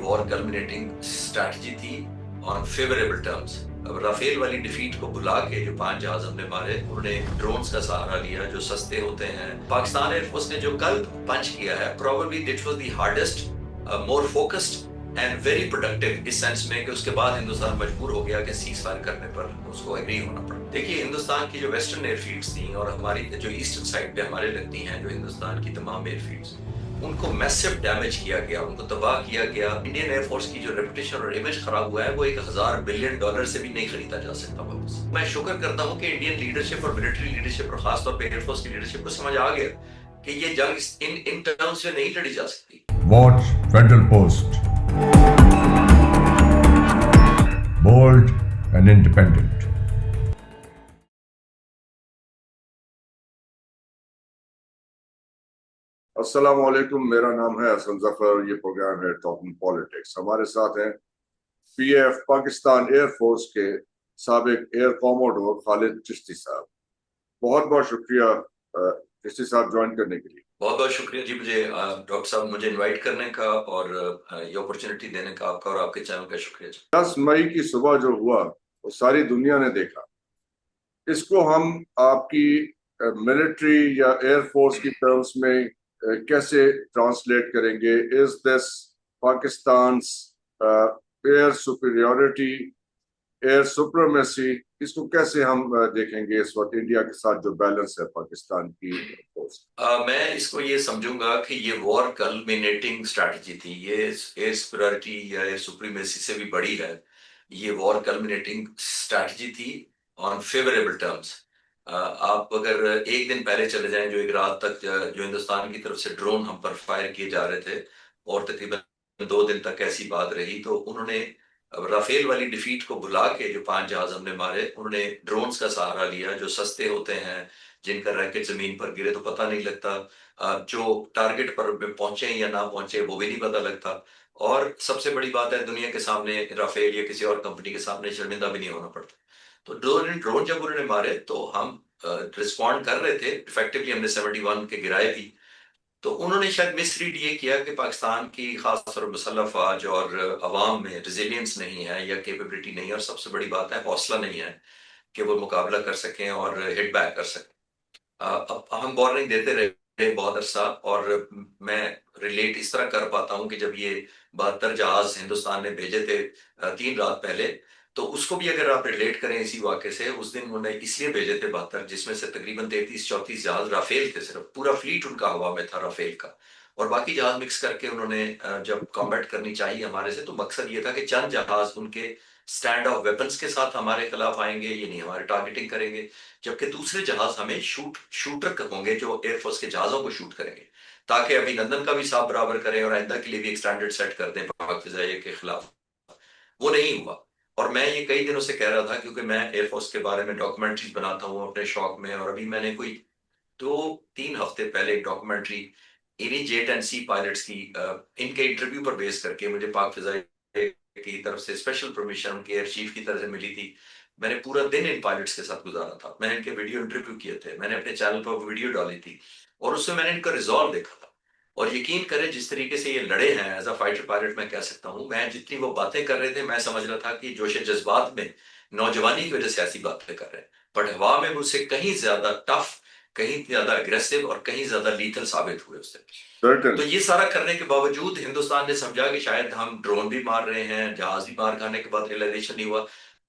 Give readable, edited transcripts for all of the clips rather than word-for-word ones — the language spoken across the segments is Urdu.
وار کلمنیٹنگ اسٹریٹجی تھی آن فیوریبل ٹرمز. اب رافیل والی ڈیفیٹ کو بلا کے جو 5 جہاز ہم نے مارے انہوں نے ڈرونز کا سہارا لیا جو سستے ہوتے ہیں. پاکستان ایئر فورس نے جو کل پنچ کیا ہے probably that was the hardest, more focused and very productive, اس سینس میں کہ اس کے بعد ہندوستان مجبور ہو گیا کہ سیز فائر کرنے پر اس کو ایگری ہونا پڑا. دیکھیے ہندوستان کی جو ویسٹرن ایئر فیلڈز تھیں اور ہماری جو ایسٹرن سائڈ پہ ہمارے لگتی ہیں جو ہندوستان کی تمام ایئر فیلڈز, ان کو میسو ڈیمیج کیا گیا, ان کو تباہ کیا گیا. انڈین ایئر فورس کی جو ریپوٹیشن اور امیج خراب ہوا ہے وہ $1000 بلین سے بھی نہیں خریدا جا سکتا واپس. میں شکر کرتا ہوں کہ انڈین لیڈرشپ اور ملٹری لیڈرشپ اور خاص طور پہ ایئر فورس کی لیڈرشپ کو سمجھ آ گیا کہ یہ جنگ ان ٹرمز سے نہیں لڑی جا سکتی. Watch federal post, bold and independent. السلام علیکم, میرا نام ہے حسن ظفر, یہ پروگرام ہے ٹاکنگ پالیٹکس. ہمارے ساتھ ہیں P F Pakistan air force کے سابق ایئر کوموڈور خالد چشتی صاحب. بہت بہت شکریہ چشتی صاحب جوائن کرنے کے لیے. بہت بہت شکریہ جی مجھے ڈاکٹر صاحب مجھے انوائٹ کرنے کا اور یہ اپرچونٹی دینے کا آپ کا اور آپ کے چینل کا شکریہ جی. 10 مئی کی صبح جو ہوا وہ ساری دنیا نے دیکھا. اس کو ہم آپ کی ملٹری یا ایئر فورس کی ٹرمز میں کیسے ٹرانسلیٹ کریں گے؟ از دس پاکستان's ایئر سپیریورٹی, ایئر سپریمیسی؟ اس کو کیسے ہم دیکھیں گے اس وقت انڈیا کے ساتھ جو بیلنس ہے پاکستان کی فورس؟ میں اس کو یہ سمجھوں گا کہ یہ وار کلمینیٹنگ اسٹریٹجی تھی. یہ ایئر سپیریورٹی یا ایئر سپریمیسی سے بھی بڑی ہے. یہ وار کلمینیٹنگ اسٹریٹجی تھی آن فیوریبل ٹرمز. آپ اگر ایک دن پہلے چلے جائیں, جو ایک رات تک جو ہندوستان کی طرف سے ڈرون ہم پر فائر کیے جا رہے تھے اور تقریباً 2 دن تک ایسی بات رہی, تو انہوں نے رافیل والی ڈیفیٹ کو بلا کے جو 5 جہاز ہم نے مارے انہوں نے ڈرونز کا سہارا لیا جو سستے ہوتے ہیں, جن کا ریکٹ زمین پر گرے تو پتہ نہیں لگتا, جو ٹارگٹ پر پہنچے یا نہ پہنچے وہ بھی نہیں پتہ لگتا. اور سب سے بڑی بات ہے دنیا کے سامنے رافیل یا کسی اور کمپنی کے سامنے شرمندہ بھی نہیں ہونا پڑتا. تو ڈرون جب انہوں نے مارے تو ہم رسپونڈ کر رہے تھے ایفیکٹولی, ہم نے 71 کے گرائے بھی. تو انہوں نے شاید مس ریڈ یہ کیا کہ پاکستان کی خاص طور پر مسلح افواج اور عوام میں ریزیلینس نہیں ہے یا کیپیبلٹی نہیں ہے, اور سب سے بڑی بات ہے حوصلہ نہیں ہے کہ وہ مقابلہ کر سکیں اور ہٹ بیک کر سکیں. اب ہم وارننگ دیتے رہے بہت عرصہ, اور میں ریلیٹ اس طرح کر پاتا ہوں کہ جب یہ 72 جہاز ہندوستان نے بھیجے تھے 3 رات پہلے, تو اس کو بھی اگر آپ ریلیٹ کریں اسی واقعے سے, اس دن انہوں نے اس لیے بھیجے تھے 72 جس میں سے تقریباً 33-34 جہاز رافیل تھے, صرف پورا فلیٹ ان کا ہوا میں تھا رافیل کا, اور باقی جہاز مکس کر کے انہوں نے جب کامبیٹ کرنی چاہیے ہمارے سے, تو مقصد یہ تھا کہ چند جہاز ان کے سٹینڈ آف ویپنز کے ساتھ ہمارے خلاف آئیں گے, یعنی ہمارے ٹارگیٹنگ کریں گے, جبکہ دوسرے جہاز ہمیں شوٹر ہوں گے جو ایئر فورس کے جہازوں کو شوٹ کریں گے, تاکہ ابھی لندن کا بھی صاف برابر کریں اور آئندہ کے لیے بھی ایک سٹینڈرڈ سیٹ کر دیں پاک فضائیہ کے خلاف. وہ نہیں ہوا. اور میں یہ کئی دنوں سے کہہ رہا تھا کیونکہ میں ایئر فورس کے بارے میں ڈاکومنٹریز بناتا ہوں اپنے شوق میں, اور ابھی میں نے کوئی 2-3 ہفتے پہلے ایک ڈاکومنٹری انہی جیٹ اینڈ سی پائلٹس کی ان کے انٹرویو پر بیس کر کے مجھے پاک فضائیہ کی طرف سے اسپیشل پرمیشن ان کے ایئر چیف کی طرف سے ملی تھی. میں نے پورا دن ان پائلٹس کے ساتھ گزارا تھا, میں نے ان کے ویڈیو انٹرویو کیے تھے, میں نے اپنے چینل پر ویڈیو ڈالی تھی, اور اس میں میں نے ان کا ریزالو دیکھا تھا. اور یقین کریں جس طریقے سے یہ لڑے ہیں ایز اے فائٹر پائلٹ, میں کہہ سکتا ہوں میں جتنی وہ باتیں کر رہے تھے میں سمجھ رہا تھا کہ جوش جذبات میں نوجوانی کی وجہ سے ایسی باتیں کر رہے ہیں, بٹ ہوا میں مجھ سے کہیں زیادہ ٹف, کہیں زیادہ اگریسو اور کہیں زیادہ لیتھل ثابت ہوئے اس سے. تو یہ سارا کرنے کے باوجود ہندوستان نے سمجھا کہ شاید ہم ڈرون بھی مار رہے ہیں, جہاز بھی مار کھانے کے بعد ریئلائزیشن نہیں ہوا.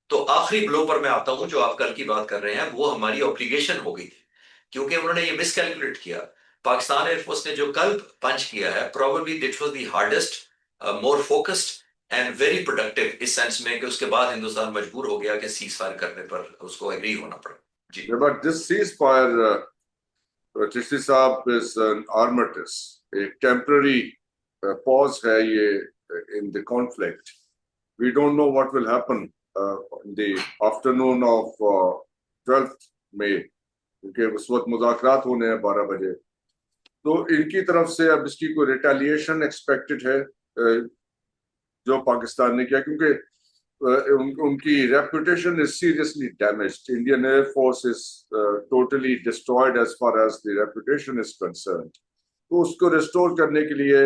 تو آخری بلو پر میں آتا ہوں جو آپ کل کی بات کر رہے ہیں, وہ ہماری اوبلیگیشن ہو گئی تھی کیونکہ انہوں نے یہ مس کیلکولیٹ کیا. پاکستان ایئر فورس نے جو کل پنچ کیا ہے probably that was the hardest, more focused and very productive, اس سینس میں کہ اس کے بعد ہندوستان مجبور ہو گیا کہ سیز فائر کرنے پر اس کو ایگری ہونا پڑا. جی but this ceasefire Chishti صاحب از این آرمٹس, ایک ٹیمپرری پاز ہے یہ in the conflict. We don't know what will happen in the afternoon of 12 May, کیونکہ اس وقت مذاکرات ہونے ہیں 12 بجے. تو ان کی طرف سے اب اس کی کوئی ریٹیلیشن ایکسپیکٹڈ ہے جو پاکستان نے کیا, کیونکہ ان کی reputation is seriously damaged. Indian air force is totally destroyed as far as the reputation is concerned. تو اس کو ریسٹور کرنے کے لیے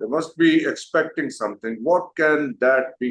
they must be expecting something. What can that be?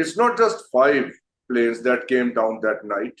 it's not just 5 planes that came down that night.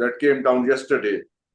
that came down yesterday.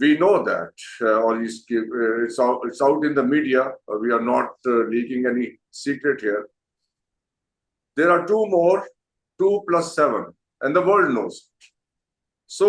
we know that, or it's out in the media. We are not leaking any secret here. There are 2 more, 2 + 7, and the world knows. So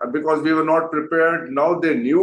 because we were not prepared. Now they knew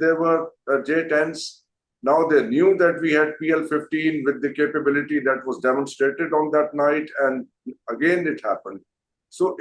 there were J-10s. Now they knew that we had PL-15 with the capability that was demonstrated on that night, and again it happened. So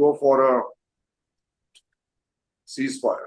go for a ceasefire.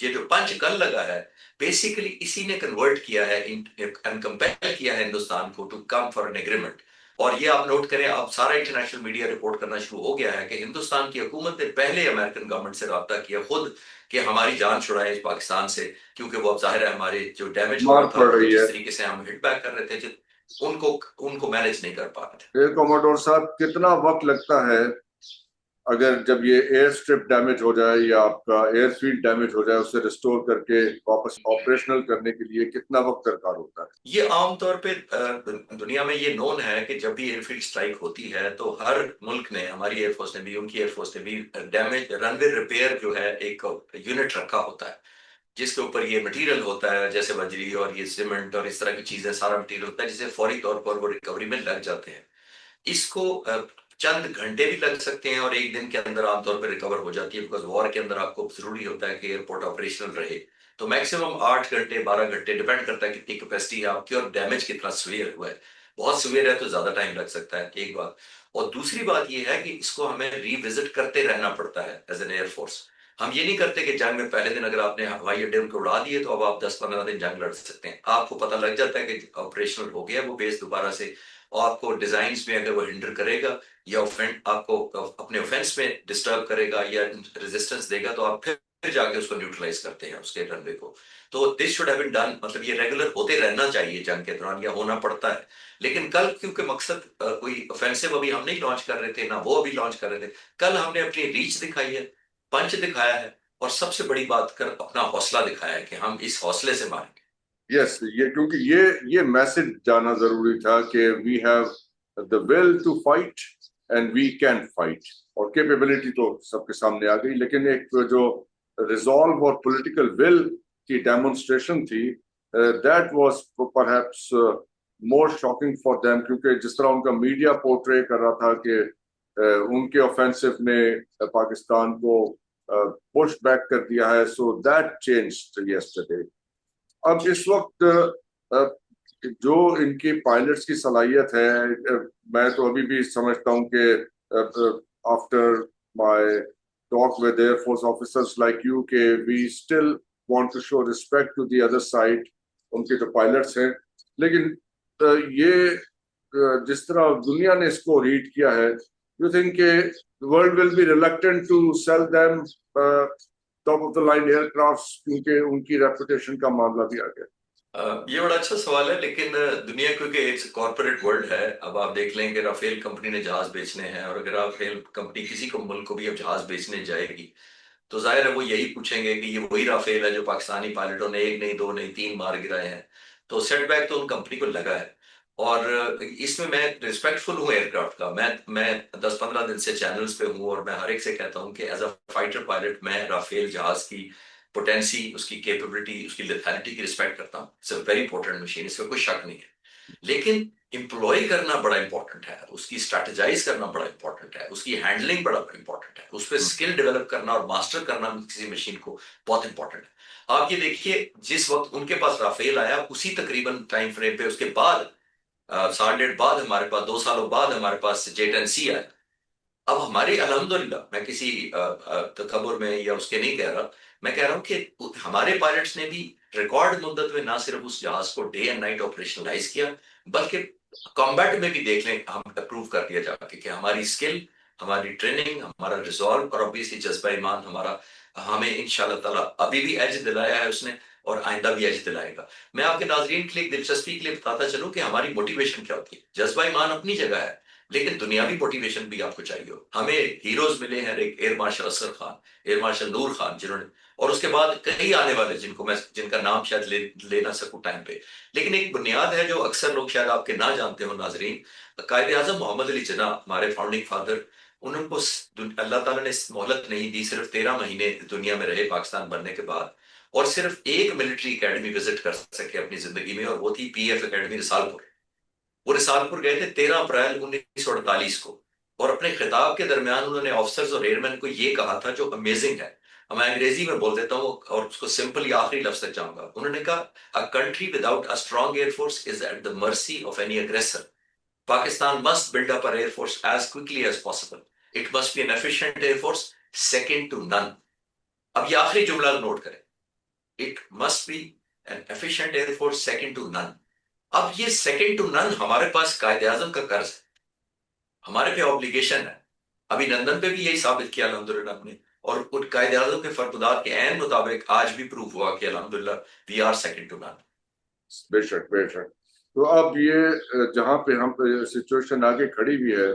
یہ جو پنچ کل لگا ہے بیسیکلی اسی نے کنورٹ کیا ہے کمپیل کیا ہے ہندوستان کو to come for an agreement. اور یہ آپ نوٹ کریں، اب سارا انٹرنیشنل میڈیا رپورٹ کرنا شروع ہو گیا ہے کہ ہندوستان کی حکومت نے پہلے امریکن گورنمنٹ سے رابطہ کیا خود کہ ہماری جان چھڑائیں اس پاکستان سے، کیونکہ وہ اب ظاہر ہے ہمارے جو ڈیمیج ہو مار رہا تھا پڑ رہی جس ہے. طریقے سے ہم ہٹ بیک کر رہے تھے ان کو مینج نہیں کر پا رہے تھے. کوموڈور صاحب کتنا وقت لگتا ہے اگر جب یہ ایئر اسٹرپ ڈیمیج ہو جائے یا آپ کا ایئر فیلڈ ڈیمیج ہو جائے اسے ریسٹور کر کے واپس آپریشنل کرنے کے لیے کتنا وقت درکار ہوتا ہے؟ یہ عام طور پہ دنیا میں یہ نون ہے کہ جب بھی ایئر فیلڈ اسٹرائک ہوتی ہے تو ہر ملک نے، ہماری ایئر فورس نے بھی، ان کی ایئر فورس نے بھی ڈیمیج رن وے ریپیئر جو ہے ایک یونٹ رکھا ہوتا ہے جس کے اوپر یہ مٹیریل ہوتا ہے، جیسے بجری اور یہ سیمنٹ اور اس طرح کی چیزیں، سارا مٹیریل ہوتا ہے جسے فوری طور پر وہ ریکوری میں لگ جاتے ہیں. اس کو چند گھنٹے بھی لگ سکتے ہیں اور ایک دن کے اندر عام طور پہ ریکور ہو جاتی ہے، بیکاز وار کے اندر آپ کو ضروری ہوتا ہے کہ ایئرپورٹ آپریشنل رہے. تو میکسیمم 8 گھنٹے 12 گھنٹے ڈیپینڈ کرتا ہے کتنی کیپیسٹی ہے آپ کی اور ڈیمیج کتنا سویئر ہوا ہے. بہت سویئر ہے تو زیادہ ٹائم لگ سکتا ہے، ایک بات. اور دوسری بات یہ ہے کہ اس کو ہمیں ری وزٹ کرتے رہنا پڑتا ہے ایز این ایئر فورس. ہم یہ نہیں کرتے کہ جنگ میں پہلے دن اگر آپ نے ہوائی اڈے ان کو اڑا دیے تو اب آپ 10-15 دن جنگ لڑ سکتے ہیں. آپ کو پتہ لگ جاتا ہے کہ آپریشنل ہو گیا وہ بیس دوبارہ سے، اور آپ کو ڈیزائنز میں اگر وہ ہنڈر کرے گا یا آپ کو اپنے اوفینس میں ڈسٹرب کرے گا یا ریزسٹنس دے گا تو آپ پھر جا کے اس کو نیوٹرلائز کرتے ہیں اس کے رن وے کو. تو this should have been done, مطلب یہ ریگولر ہوتے رہنا چاہیے جنگ کے دوران، یا ہونا پڑتا ہے. لیکن کل کیونکہ مقصد کوئی اوفینسو ابھی ہم نہیں لانچ کر رہے تھے، نہ وہ ابھی لانچ کر رہے تھے، کل ہم نے اپنی ریچ دکھائی ہے، پنچ دکھایا ہے، اور سب سے بڑی بات کر اپنا حوصلہ دکھایا ہے کہ ہم اس حوصلے سے ماریں گے. یس، یہ کیونکہ یہ میسج جانا ضروری تھا کہ we have the will to fight and we can fight, اور کیپیبلٹی تو سب کے سامنے آ گئی، لیکن ایک جو ریزالو اور پولیٹیکل ول کی ڈیمونسٹریشن تھی that was perhaps more shocking for them, کیونکہ جس طرح ان کا میڈیا پورٹرے کر رہا تھا کہ ان کے اوفینسو نے پاکستان کو پش بیک کر دیا ہے، سو دیٹ چینجڈ یسٹرڈے. اب اس وقت جو ان کی پائلٹس کی صلاحیت ہے، میں تو ابھی بھی سمجھتا ہوں کہ after my talk with air force officers like you کہ we still want to show respect to the other side, ان کے جو پائلٹس ہیں. لیکن یہ جس طرح دنیا نے اس کو ریڈ کیا ہے، یو تھنک کہ world will be reluctant to sell them top of the line ایئر کرافٹس، کیونکہ ان کی ریپوٹیشن کا معاملہ بھی آ گیا. یہ بڑا اچھا سوال ہے، لیکن دنیا کیونکہ ایک کارپوریٹ ورلڈ ہے، اب آپ دیکھ لیں کہ رافیل کمپنی نے جہاز بیچنے ہیں، اور اگر رافیل کمپنی کسی کو ملک کو بھی اب جہاز بیچنے جائے گی تو ظاہر ہے وہ یہی پوچھیں گے کہ یہ وہی رافیل ہے جو پاکستانی پائلٹوں نے 1 نہیں 2 نہیں 3 مار گرائے ہیں. تو سیٹ بیک تو ان کمپنی کو لگا ہے، اور اس میں ریسپیکٹ فل ہوں ایئر کرافٹ کا. میں 10-15 دن سے چینلز پہ ہوں اور میں ہر ایک سے کہتا ہوں کہ ایز اے فائٹر پائلٹ میں رافیل جہاز کی پوٹینسی، اس کی کیپیبلٹی، اس کی لیتھیلٹی کی رسپیکٹ کرتا ہوں. It's a very important machine, اس میں کوئی شک نہیں ہے. لیکن امپلائی کرنا بڑا امپورٹنٹ ہے، اس کی اسٹریٹجائز کرنا بڑا امپورٹنٹ ہے، اس کی ہینڈلنگ بڑا امپورٹنٹ ہے، اس پہ اسکل ڈیولپ کرنا اور ماسٹر کرنا کسی مشین کو بہت امپورٹنٹ ہے. آپ یہ دیکھیے جس وقت ان کے پاس رافیل آیا اسی تقریباً ٹائم فریم پہ اس کے بعد 1.5 بعد ہمارے پاس 2 سالوں بعد ہمارے پاس J-10C آیا. اب ہماری الحمدللہ، میں کسی تکبر میں یا اس کے نہیں کہہ رہا، میں کہہ رہا ہوں کہ ہمارے پائلٹس نے بھی ریکارڈ مدت میں نہ صرف اس جہاز کو ڈے اینڈ نائٹ آپریشنلائز کیا، بلکہ کمبیٹ میں بھی دیکھ لیں ہم اپروو کر دیا جا کے کہ ہماری اسکل، ہماری ٹریننگ، ہمارا ریزالو اور obviously جذبہ ایمان ہمارا ہمیں انشاءاللہ تعالیٰ ابھی بھی ایج دلایا ہے اس نے، اور آئندہ بھی ایج دلائے گا. میں آپ کے ناظرین کے لیے دلچسپی کے لیے بتاتا چلوں کہ ہماری موٹیویشن کیا ہوتی ہے. جذبہ ایمان اپنی جگہ ہے، لیکن دنیاوی موٹیویشن بھی آپ کو چاہیے ہو. ہمیں ہیروز ملے ہیں، air marshal Asghar Khan, air marshal Nur Khan, جنہوں نے، اور اس کے بعد کئی آنے والے جن کا نام شاید لے نہ سکوں ٹائم پہ. لیکن ایک بنیاد ہے جو اکثر لوگ شاید آپ کے نہ جانتے ہو ناظرین. قائد اعظم محمد علی جناح، ہمارے فاؤنڈنگ فادر، انہوں کو اللہ تعالیٰ نے مہلت نہیں دی، صرف 13 مہینے دنیا میں رہے پاکستان بننے کے بعد، اور صرف ایک ملٹری اکیڈمی وزٹ کر سکے اپنی زندگی میں، اور وہ تھی PF اکیڈمی رسال پور. وہ رسال پور گئے تھے 13 اپریل 1948 کو، اور اپنے خطاب کے درمیان انہوں نے آفسرز اور ایئرمین کو یہ کہا تھا جو امیزنگ ہے. میں انگریزی میں بول دیتا ہوں اور اس کو سمپل یا آخری لفظ تک جاؤں گا. انہوں نے کہا a country without a strong air force is at the mercy of any aggressor. Pakistan must build up our air force as quickly as possible. It must be an efficient air force, second to none. اب یہ آخری جملہ نوٹ کریں. it must be an efficient air force second to none. اب یہ second to none ہمارے پاس قائد اعظم کا قرض ہے, ہمارے پہ obligation ہے. ابھی لندن پہ بھی یہی ثابت کیا الحمدللہ ہم نے, اور ان قائد اعظم کے فرمودات کے عین مطابق آج بھی پروف ہوا کہ الحمدللہ we are second to none. بے شک بے شک. تو اب یہ جہاں پہ ہم سچویشن آگے کھڑی ہوئی ہے,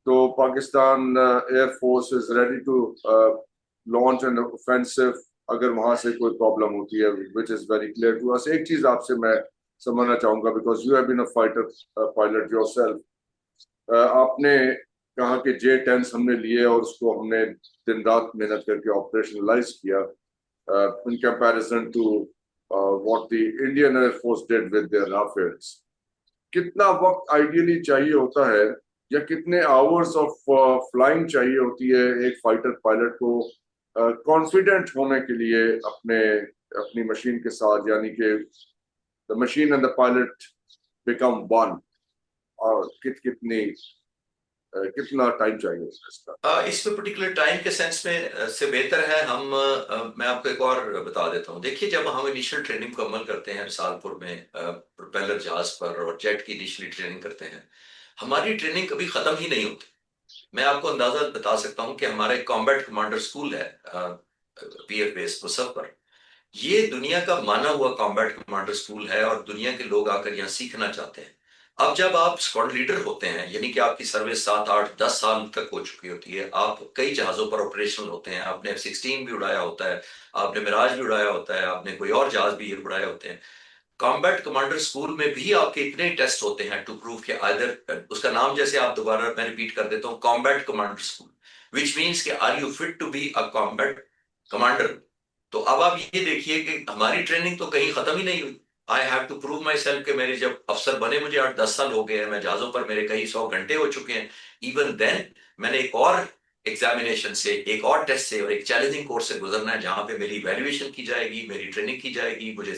تو Pakistan air force is ready to launch an offensive اگر وہاں سے کوئی پرابلم ہوتی ہے, which is very clear to us. ایک چیز آپ سے میں سمجھنا چاہوں گا, because you have been a fighter pilot yourself. آپ نے کہا کہ J-10s ہم نے لیے اور اس کو ہم نے دن رات محنت کر کے آپریشنلائز کیا in comparison to what the Indian Air Force did with their Rafales. کتنا وقت آئیڈیلی چاہیے ہوتا ہے یا کتنے آورس آف فلائنگ چاہیے ہوتی ہے ایک فائٹر پائلٹ کو کانفیڈنٹ ہونے کے لیے اپنی مشین کے ساتھ, یعنی کہ the machine and the pilot become one, اور کتنا ٹائم چاہیے اس کا؟ اس میں پرٹیکولر ٹائم کے سینس میں سے بہتر ہے میں آپ کو ایک اور بتا دیتا ہوں. دیکھیے جب ہم انیشل ٹریننگ کو عمل کرتے ہیں رسالپور میں پروپیلر جہاز پر اور جیٹ کی انیشلی ٹریننگ کرتے ہیں, ہماری ٹریننگ کبھی ختم ہی نہیں ہوتی. میں آپ کو اندازہ بتا سکتا ہوں کہ ہمارا ایک کامبیٹ کمانڈر اسکول ہے پی ایف بیس مصف پر. یہ دنیا کا مانا ہوا کامبیٹ کمانڈر اسکول ہے اور دنیا کے لوگ آ کر یہاں سیکھنا چاہتے ہیں. اب جب آپ اسکواڈ لیڈر ہوتے ہیں, یعنی کہ آپ کی سروس 7, 8, 10 سال تک ہو چکی ہوتی ہے, آپ کئی جہازوں پر آپریشنل ہوتے ہیں, آپ نے F-16 بھی اڑایا ہوتا ہے, آپ نے میراج بھی اڑایا ہوتا ہے, آپ نے کوئی اور جہاز بھی اڑائے ہوتے ہیں. کامبیٹ کمانڈر اسکول میں بھی آپ کے اتنے ٹیسٹ ہوتے ہیں ٹو پروو کہ ادر, اس کا نام جیسے آپ دوبارہ میں ریپیٹ کر دیتا ہوں, combat commander school, which means کہ are you fit to be a combat commander. تو اب آپ یہ دیکھیے کہ ہماری ٹریننگ تو کہیں ختم ہی نہیں ہوئی. I have to prove myself کہ میرے جب افسر بنے مجھے 8-10 سال ہو گئے ہیں, میں جہازوں پر میرے کئی 100 گھنٹے ہو چکے ہیں. ایون دین میں نے ایک اور ایگزامینیشن سے, ایک اور ٹیسٹ سے اور ایک چیلنجنگ کورس سے گزرنا ہے, جہاں پہ میری ایویلویشن کی جائے گی, میری ٹریننگ کی جائے گی, مجھے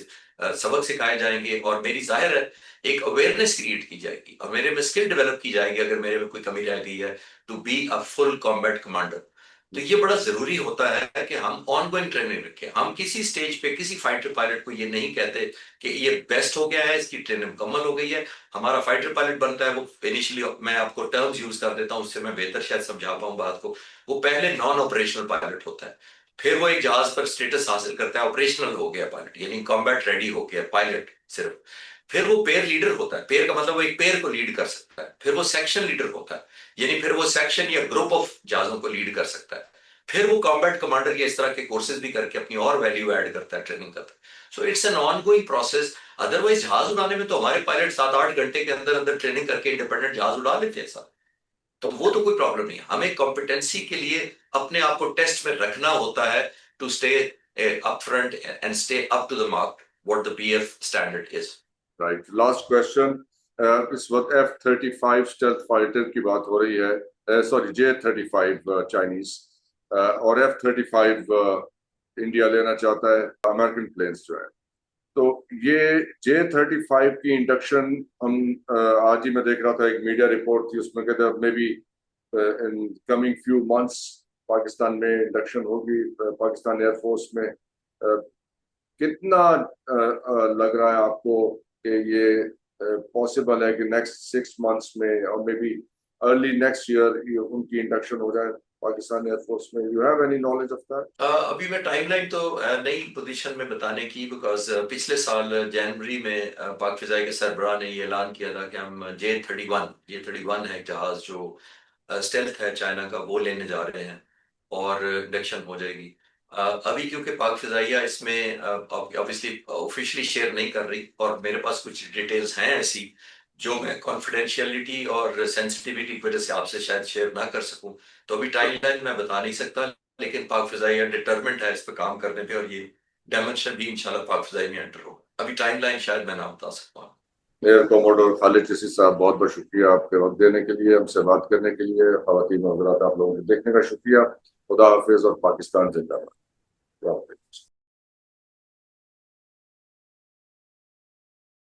سبق سکھائے جائیں گے, اور میری ظاہر ہے ایک اویئرنیس کریٹ کی جائے گی, اور میرے میں اسکل ڈیولپ کی جائے گی اگر میرے میں کوئی کمی رہ گئی ہے, to be a full combat commander. تو یہ بڑا ضروری ہوتا ہے کہ ہم آن گوئنگ ٹریننگ رکھیں. ہم کسی سٹیج پہ کسی فائٹر پائلٹ کو یہ نہیں کہتے کہ یہ بیسٹ ہو گیا ہے, اس کی ٹریننگ مکمل ہو گئی ہے. ہمارا فائٹر پائلٹ بنتا ہے وہ انیشلی, میں آپ کو ٹرمز یوز کر دیتا ہوں اس سے میں بہتر شاید سمجھا پاؤں بات کو, وہ پہلے نان آپریشنل پائلٹ ہوتا ہے, پھر وہ ایک جہاز پر اسٹیٹس حاصل کرتا ہے, آپریشنل ہو گیا پائلٹ, یعنی کمبیٹ ریڈی ہو گیا پائلٹ صرف. پھر وہ پیئر لیڈر ہوتا ہے, پیئر کا مطلب وہ ایک پیئر کو لیڈ کر سکتا ہے. پھر وہ سیکشن لیڈر ہوتا ہے, یعنی پھر وہ سیکشن یا گروپ آف جہازوں کو لیڈ کر سکتا ہے. پھر وہ کامبیٹ کمانڈر یا اس طرح کے کورسز بھی کر کے اپنی اور ویلیو ایڈ کرتا ہے, ٹریننگ کرتا ہے. So it's an ongoing process. Otherwise جہاز اڑانے میں تو ہمارے پائلٹ 7-8 گھنٹے کے اندر اندر ٹریننگ کر کے انڈیپینڈنٹ جہاز اڑا لیتے ہیں سر, تو وہ تو کوئی پرابلم نہیں ہے. ہمیں کمپیٹنسی کے لیے اپنے آپ کو ٹیسٹ میں رکھنا ہوتا ہے to stay up front and stay up to the mark what the P F standard is. Right. Last question. اس وقت F-35 اسٹیلتھ فائٹر کی بات ہو رہی ہے, سوری J-35 چائنیز, اور F-35 انڈیا لینا چاہتا ہے, امریکن پلینس جو ہے. تو یہ J-35 کی انڈکشن ہم آج ہی میں دیکھ رہا تھا, ایک میڈیا رپورٹ تھی, اس میں کہتے ہیں maybe in coming few months Pakistan میں انڈکشن ہوگی پاکستان ایئر فورس میں. کتنا لگ رہا ہے آپ کو کہ یہ پاسبل ہے کہ نیکسٹ 6 months میں اور may be early next year ان کی انڈکشن ہو جائے پاکستان ایئر فورس میں؟ You have any knowledge of that? ابھی میں ٹائم لائن تو نئی پوزیشن میں بتانے کی, بیکاز پچھلے سال جنوری میں پاک فضائی کے سربراہ نے یہ اعلان کیا تھا کہ ہم J-31 ہے جہاز جو اسٹیلتھ ہے چائنا کا, وہ لینے جا رہے ہیں اور انڈکشن ہو جائے گی. ابھی کیونکہ پاک فضائیہ اس میں obviously آفیشلی شیئر نہیں کر رہی, اور میرے پاس کچھ ڈیٹیلز ہیں ایسی جو میں کانفیڈینشیلٹی اور سینسٹیوٹی کی وجہ سے آپ سے شاید شیئر نہ کر سکوں, تو ابھی ٹائم لائن میں بتا نہیں سکتا. لیکن پاک فضائیہ ڈٹرمنٹ ہے اس پہ کام کرنے پہ, اور یہ ڈائمنشن بھی انشاءاللہ پاک فضائی میں انٹر ہو. ابھی ٹائم لائن شاید میں نہ بتا سکتا ہوں. ایئر کوموڈور خالد چشتی صاحب, بہت بہت شکریہ آپ کے وقت دینے کے لیے, ہم سے بات کرنے کے لیے. خواتین و حضرات, آپ لوگوں کے دیکھنے کا شکریہ. خدا حافظ اور پاکستان زندہ باد.